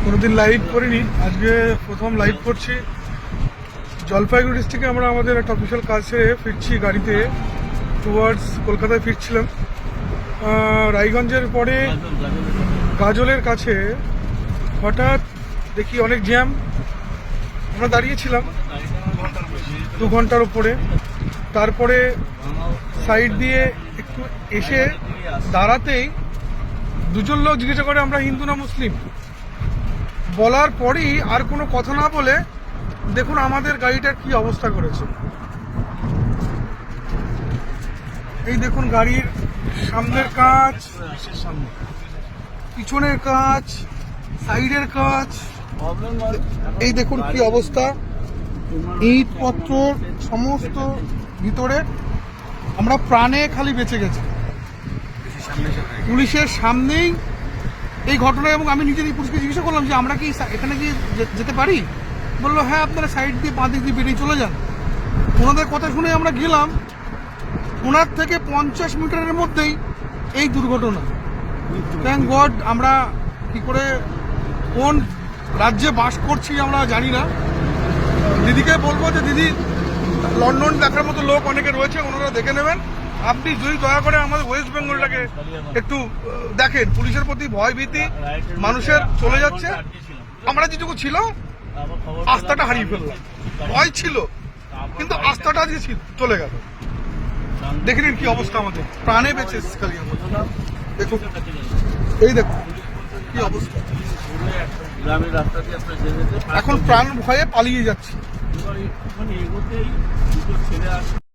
কোনোদিন লাইভ করিনি, আজকে প্রথম লাইভ করছি। জলপাইগুড়ি ডিস্ট্রিক্টে আমরা আমাদের একটা অফিসিয়াল কাজ সেরে ফিরছি গাড়িতে, টুয়ার্ডস কলকাতায় ফিরছিলাম। রায়গঞ্জের পরে গাজলের কাছে হঠাৎ দেখি অনেক জ্যাম। আমরা দাঁড়িয়েছিলাম 2 ঘন্টার উপরে। তারপরে সাইড দিয়ে একটু এসে দাঁড়াতেই দুজন লোক জিজ্ঞাসা করে আমরা হিন্দু না মুসলিম। বলার পরেই আর কোনো কথা না বলে দেখুন আমাদের গাড়িটার কি অবস্থা করেছে। এই দেখুন গাড়ির সামনের কাঁচ, পিছনের কাঁচ, সাইডের কাঁচ, এই দেখুন কি অবস্থা। ইটপত্র সমস্ত ভিতরে। আমরা প্রাণে খালি বেঁচে গেছি পুলিশের সামনেই এই ঘটনা। এবং আমি নিজেই পুলিশকে জিজ্ঞাসা করলাম যে আমরা কি এখানে কি যেতে পারি? বললো হ্যাঁ, আপনারা সাইড দিয়ে বাঁ দিক দিয়ে বেরিয়ে চলে যান। ওনাদের কথা শুনে আমরা গেলাম। ওনার থেকে 50 মিটারের মধ্যেই এই দুর্ঘটনা। Thank god. আমরা কি করে কোন রাজ্যে বাস করছি আমরা জানি না। দিদিকে বলবো যে দিদি, লন্ডন দেখার মতো লোক অনেকে রয়েছে, ওনারা দেখে নেবেন। আপনি যদি দয়া করে আমাদের ওয়েস্ট বেঙ্গলটাকে একটু দেখেন। পুলিশের প্রতি ভয় ভীতি মানুষের চলে যাচ্ছে। আমরা যেটুকু ছিল আস্থাটা হারিয়ে ফেললাম। ভয় ছিল কিন্তু আস্থাটা আজকে চলে গেল। দেখে নিন কি অবস্থা, আমাদের প্রাণে বেঁচে খালি দেখুন। এই দেখুন কি অবস্থা। এখন প্রাণ ভয়ে পালিয়ে যাচ্ছে।